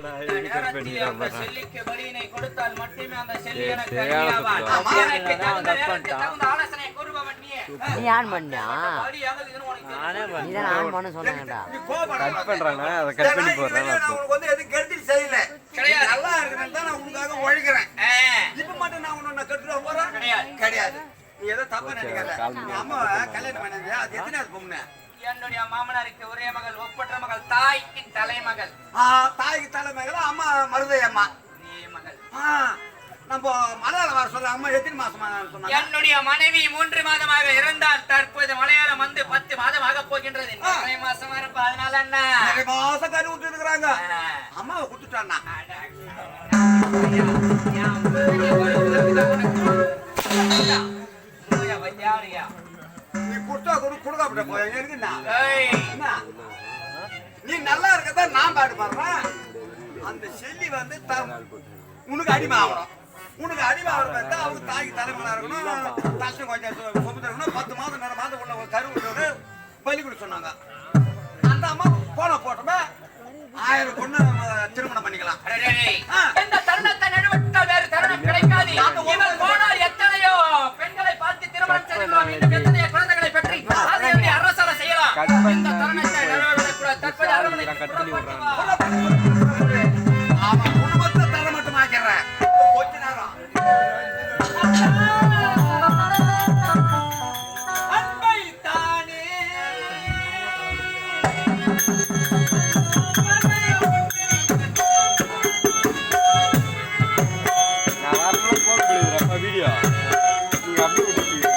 செல்லிக்கு பலியினை கொடுத்தால் மட்டுமே அந்த செல்லி எனக்கு அடியாவான். எனக்கு தகுந்த நேரத்துக்கு தகுந்த ஆலோசனை கூறுபவன் நீயே. நீ ஆன் பண்ணியா? நீ தான் ஆன் பண்ண சொன்னாங்கடா. கட் பண்றானே அத கட் பண்ணி போறேன். நான் உங்களுக்கு வந்து எதுவும் கெடுதி செய்யல. கிடையாது. நல்லா இருக்கணும் தான் நான் உங்களுக்காக உழைக்கிறேன். இப்ப மட்டும் நான் உன்னை கட்டுற போறேன். கிடையாது. நீ ஏதோ தப்பா நினைக்காத. நீ அம்மா கல்யாணம் பண்ணது அது எத்தனாவது பொண்ணு? என்னுடைய மாமனாருக்கு ஒரே மகள், ஒப்பற்ற மகள், தாய்க்கு தலைமகள். தாய்க்கு தலைமகள், அம்மா மருதை அம்மா. நீ மகள். நம்ம மலையாளம் வர சொல்ல அம்மா எத்தனை மாசமா சொன்னாங்க? என்னுடைய மனைவி 3 மாதமாக இருந்தால் தற்போது மலையாளம் வந்து 10 மாதமாக போகின்றது. 3 மாசமா இருப்பா. அதனால என்ன 2 மாசம் கறி விட்டு இருக்கிறாங்க. அம்மாவை குடுத்துட்டான்னா நீ குடுத்தா கொடுக்க அப்படி போய் இருக்குண்ணா. நீ நல்லா இருக்கதான் நான் பாடு பாடுறேன். அந்த செல்லி வந்து உனக்கு அடிமை ஆகணும். உனக்கு அடிமை ஆகிறத அவங்க தாய்க்கு தலைமையா இருக்கணும். தசை கொஞ்சம் சொம்பு தரணும். 10 மாதம் 2 மாதம் உள்ள கரு விட்டு பலி கொடுக்க சொன்னாங்க. அந்த அம்மா போன போட்டோமே 1000 பொண்ணு திருமணம் பண்ணிக்கலாம். இந்த தருணத்தை நடுவட்டால் வேறு தருணம் கிடைக்காது. இவள் போனால் எத்தனையோ பெண்களை பார்த்து திருமணம் செய்யலாம். இன்னும் எத்தனையோ குழந்தைகளை பெற்று அதை எப்படி அரசால செய்யலாம். இந்த தருணத்தை நடுவட்டால் கூட தற்போது அரவணை கட் பண்ணி விடுறாங்க. அவன் குடும்பத்தை தர மட்டும் ஆக்கிறேன். கொஞ்ச நேரம் அன்பை தானே நான் வரணும் போன் பண்ணிடுறேன் வீடியோ. நீங்க அப்படியே விட்டுருக்கீங்க.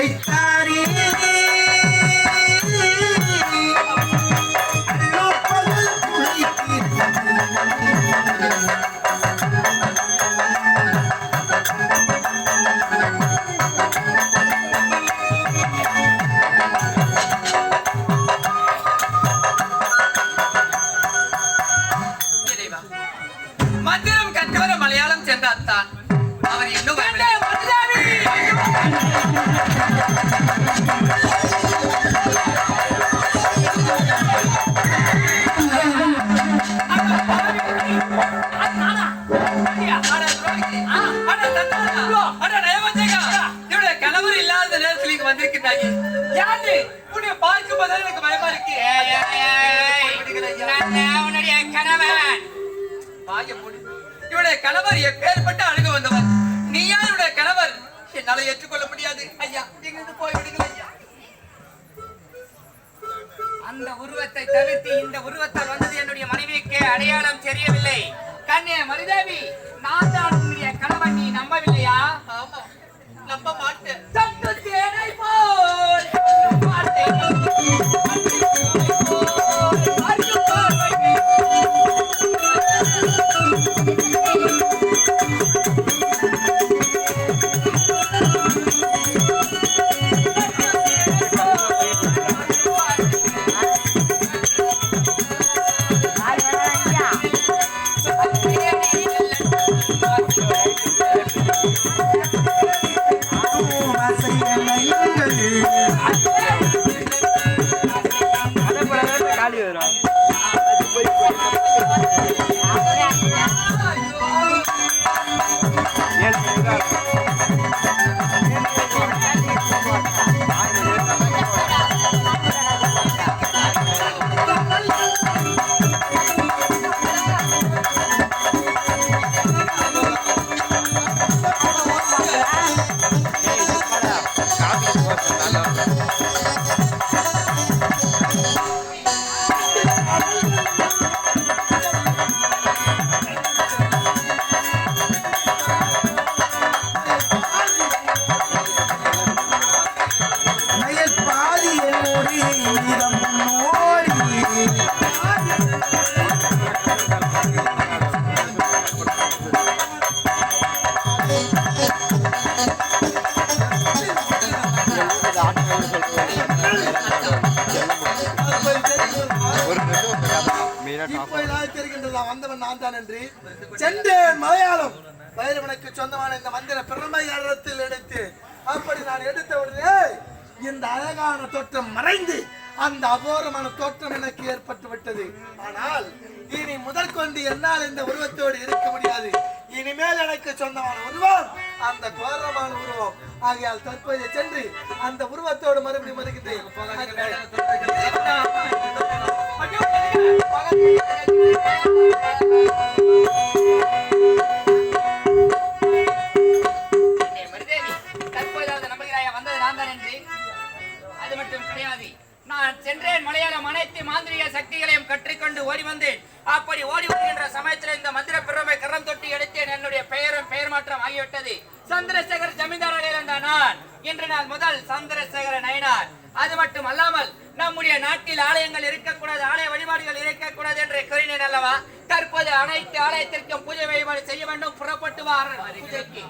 வைத்தாரே மந்திரம் கற்றவர் மலையாளம் சென்றாத்தான் அவர் இன்னும் கணவர் இல்லாத நேரத்தில் இங்க வந்திருக்கிறாங்க. யாரு உன்னை பார்க்கும் போது எனக்கு பயமா இருக்கு. உன்னுடைய கணவன் இவனுடைய கணவர் எப்பேற்பட்ட அழுக வந்தவர். நீயா இவனுடைய கணவர்? என்னால ஏற்றுக்கொள்ள முடியாது ஐயா. எங்கிருந்து போய் விடுங்கள் ஐயா. அந்த உருவத்தை தவிர்த்து இந்த உருவத்தால் வந்தது என்னுடைய மனைவிக்கு அடையாளம் தெரியவில்லை. கண்ணே மருதேவி, நான் தான் உன்னுடைய கணவன். நீ நம்பவில்லையா? ஆமா, நம்ப மாட்டேன். சத்து தேனை போல் சென்றேன் மலையாளம் பைரவனுக்கு சொந்தமான இந்த மந்திர பிரமை இடத்தில் எடுத்து அப்படி நான் எடுத்த உடனே இந்த அழகான தோற்றம் மறைந்து அந்த அகோரமான தோற்றம் எனக்கு ஏற்பட்டு விட்டது. ஆனால் இனி முதல் கொண்டு என்னால் இந்த உருவத்தோடு இருக்க முடியாது. இனிமேல் எனக்கு சொந்தமான உருவம் அந்த கோரமான உருவம். ஆகையால் தற்போது சென்று அந்த உருவத்தோடு மறுபடியும் வருகின்றேன். அது மட்டும் கிடையாது, நான் சென்றேன் மலையாளம் அனைத்து மாந்திரிக சக்திகளையும் கற்றுக்கொண்டு ஓடி வந்தேன். அப்படி ஓடி வருகின்ற சமயத்தில் இந்த மந்திர பெருமை கரம் தொட்டி எடுத்தேன். என்னுடைய பெயரும் பெயர் மாற்றம் ஆகிவிட்டது. சந்திரசேகர் ஜமீன்தாரில் இருந்த நான் இன்று நாள் முதல் சந்திரசேகர நயினார். அது மட்டும் அல்லாமல் நம்முடைய நாட்டில் ஆலயங்கள் இருக்கக்கூடாது, ஆலய வழிபாடுகள் இருக்கக்கூடாது என்று கூறினேன் அல்லவா? தற்போது அனைத்து ஆலயத்திற்கும் பூஜை வழிபாடு செய்ய வேண்டும். புறப்பட்டு வார் பூஜைக்கு.